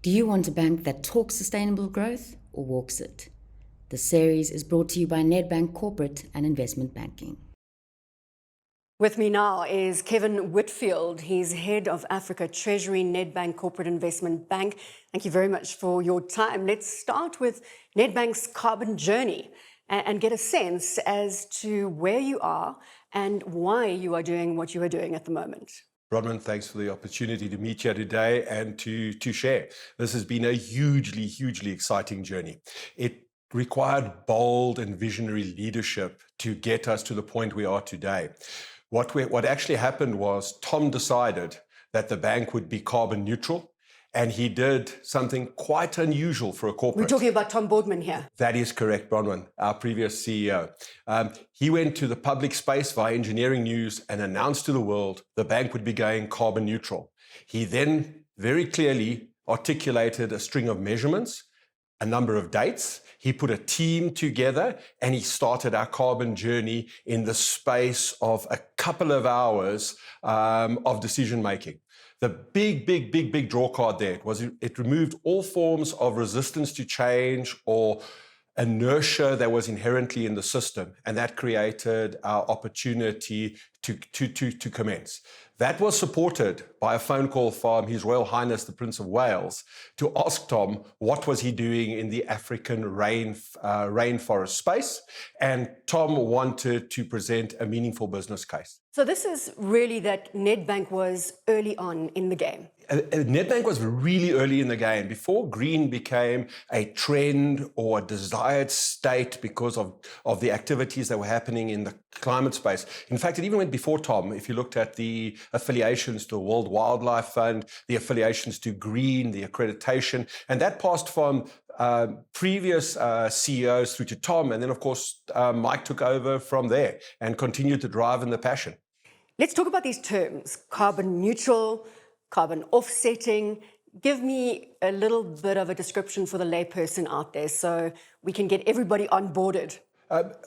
Do you want a bank that talks sustainable growth or walks it? The series is brought to you by Nedbank Corporate and Investment Banking. With me now is Kevin Whitfield. He's head of Africa Treasury, Nedbank Corporate Investment Bank. Thank you very much for your time. Let's start with Nedbank's carbon journey and get a sense as to where you are and why you are doing what you are doing at the moment. Bronwyn, thanks for the opportunity to meet you today and to share. This has been a hugely exciting journey. It required bold and visionary leadership to get us to the point we are today. What actually happened was Tom decided that the bank would be carbon neutral, and he did something quite unusual for a corporate. We're talking about Tom Boardman here. That is correct, Bronwyn, our previous CEO. He went to the public space via Engineering News and announced to the world the bank would be going carbon neutral. He then very clearly articulated a string of measurements, a number of dates. He put a team together and he started our carbon journey in the space of a couple of hours of decision making. The big draw card there was it removed all forms of resistance to change or inertia that was inherently in the system, and that created our opportunity to commence. That was supported by a phone call from His Royal Highness the Prince of Wales to ask Tom what was he doing in the African rainforest space, and Tom wanted to present a meaningful business case. So this is really that Nedbank was early on in the game. Nedbank was really early in the game. Before green became a trend or a desired state because of the activities that were happening in the climate space. In fact, it even went before Tom. If you looked at the affiliations to the World Wildlife Fund, the affiliations to green, the accreditation, and that passed from previous CEOs through to Tom. And then, of course, Mike took over from there and continued to drive in the passion. Let's talk about these terms, carbon neutral, carbon offsetting. Give me a little bit of a description for the layperson out there so we can get everybody onboarded.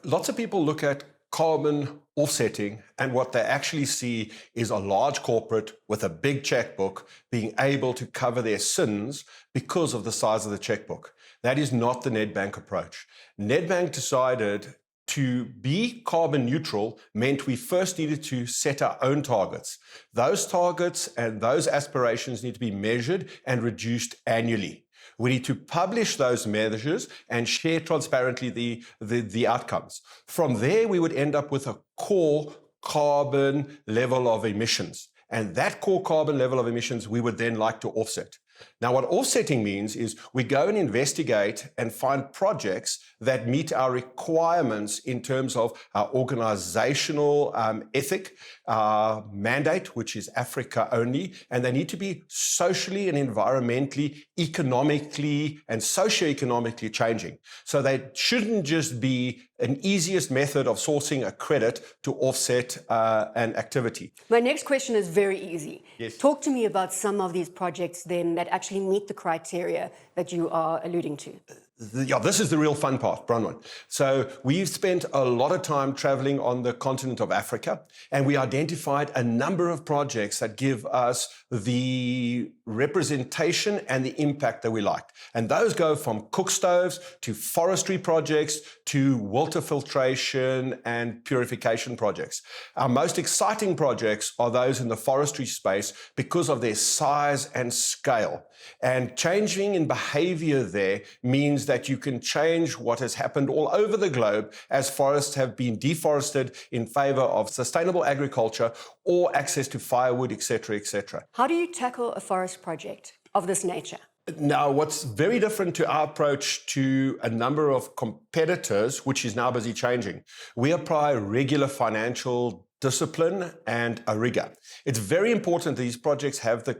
Lots of people look at carbon offsetting and what they actually see is a large corporate with a big checkbook being able to cover their sins because of the size of the checkbook. That is not the Nedbank approach. Nedbank decided to be carbon neutral meant we first needed to set our own targets. Those targets and those aspirations need to be measured and reduced annually. We need to publish those measures and share transparently the outcomes. From there, we would end up with a core carbon level of emissions. And that core carbon level of emissions, we would then like to offset. Now, what offsetting means is we go and investigate and find projects that meet our requirements in terms of our organizational ethic, our mandate, which is Africa only, and they need to be socially and environmentally, economically and socioeconomically changing. So they shouldn't just be an easiest method of sourcing a credit to offset an activity. My next question is very easy. Yes. Talk to me about some of these projects then that actually meet the criteria that you are alluding to. This is the real fun part, Bronwyn. So we've spent a lot of time traveling on the continent of Africa, and we identified a number of projects that give us the representation and the impact that we liked. And those go from cook stoves to forestry projects to water filtration and purification projects. Our most exciting projects are those in the forestry space because of their size and scale. And changing in behavior there means that you can change what has happened all over the globe as forests have been deforested in favor of sustainable agriculture or access to firewood, etc., etc. How do you tackle a forest project of this nature? Now, what's very different to our approach to a number of competitors, which is now busy changing, we apply regular financial discipline and a rigor. It's very important that these projects have the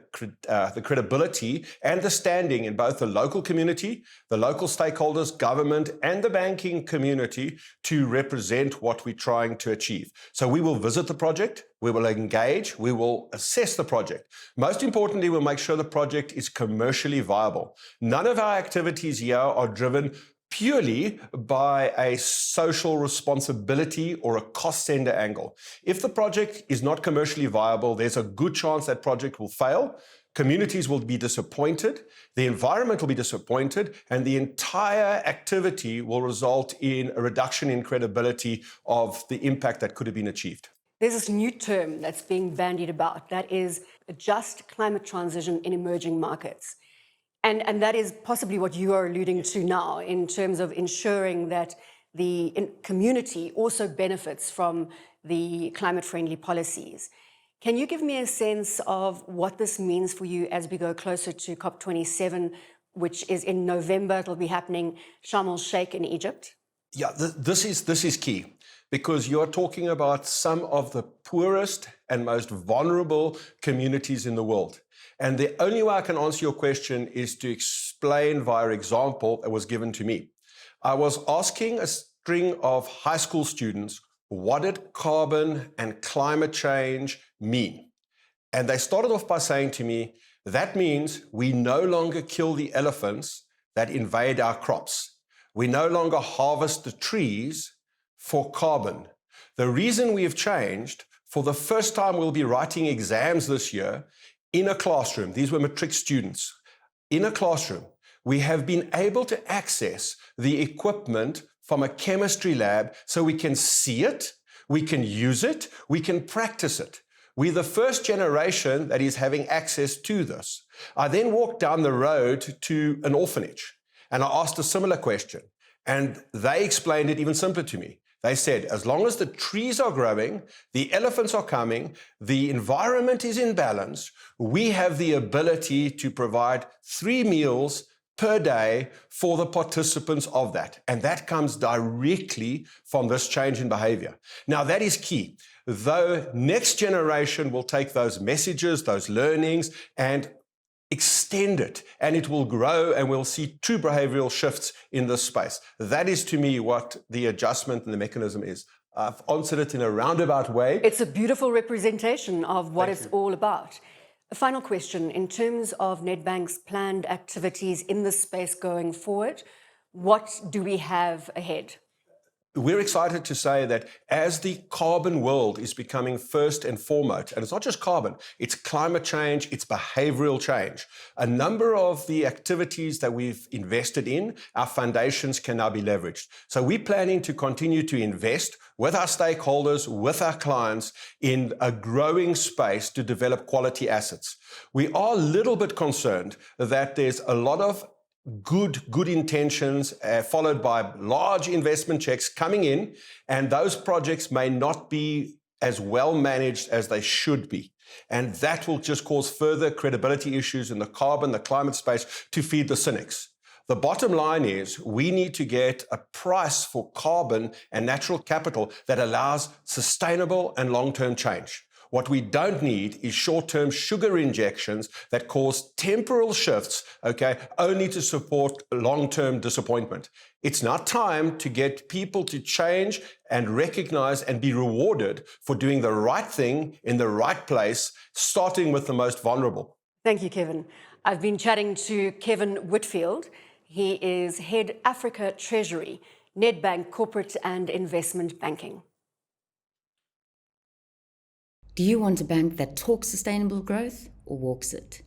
credibility and the standing in both the local community, the local stakeholders, government, and the banking community to represent what we're trying to achieve. So we will visit the project, we will engage, we will assess the project. Most importantly, we'll make sure the project is commercially viable. None of our activities here are driven purely by a social responsibility or a cost center angle. If the project is not commercially viable, there's a good chance that project will fail. Communities will be disappointed, the environment will be disappointed, and the entire activity will result in a reduction in credibility of the impact that could have been achieved. There's this new term that's being bandied about, that is a just climate transition in emerging markets. And that is possibly what you are alluding to now in terms of ensuring that the community also benefits from the climate-friendly policies. Can you give me a sense of what this means for you as we go closer to COP27, which is in November? It'll be happening Sharm el-Sheikh in Egypt. Yeah, this is key, because you're talking about some of the poorest and most vulnerable communities in the world. And the only way I can answer your question is to explain via example that was given to me. I was asking a string of high school students, what did carbon and climate change mean? And they started off by saying to me, that means we no longer kill the elephants that invade our crops. We no longer harvest the trees for carbon. The reason we have changed, for the first time we'll be writing exams this year in a classroom. These were matric students. In a classroom, we have been able to access the equipment from a chemistry lab so we can see it, we can use it, we can practice it. We're the first generation that is having access to this. I then walked down the road to an orphanage and I asked a similar question, and they explained it even simpler to me. They said, as long as the trees are growing, the elephants are coming, the environment is in balance, we have the ability to provide 3 meals per day for the participants of that. And that comes directly from this change in behavior. Now, that is key. Though next generation will take those messages, those learnings, and extend it, and it will grow, and we'll see true behavioral shifts in this space. That is, to me, what the adjustment and the mechanism is. I've answered it in a roundabout way. It's a beautiful representation of what it's all about. A final question, in terms of Nedbank's planned activities in this space going forward, what do we have ahead? We're excited to say that as the carbon world is becoming first and foremost, and it's not just carbon, it's climate change, it's behavioral change. A number of the activities that we've invested in, our foundations can now be leveraged. So we're planning to continue to invest with our stakeholders, with our clients, in a growing space to develop quality assets. We are a little bit concerned that there's a lot of good intentions followed by large investment checks coming in, and those projects may not be as well managed as they should be. And that will just cause further credibility issues in the carbon, the climate space to feed the cynics. The bottom line is we need to get a price for carbon and natural capital that allows sustainable and long-term change. What we don't need is short-term sugar injections that cause temporal shifts, only to support long-term disappointment. It's now time to get people to change and recognize and be rewarded for doing the right thing in the right place, starting with the most vulnerable. Thank you, Kevin. I've been chatting to Kevin Whitfield. He is Head Africa Treasury, Nedbank Corporate and Investment Banking. Do you want a bank that talks sustainable growth or walks it?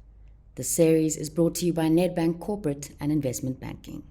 The series is brought to you by Nedbank Corporate and Investment Banking.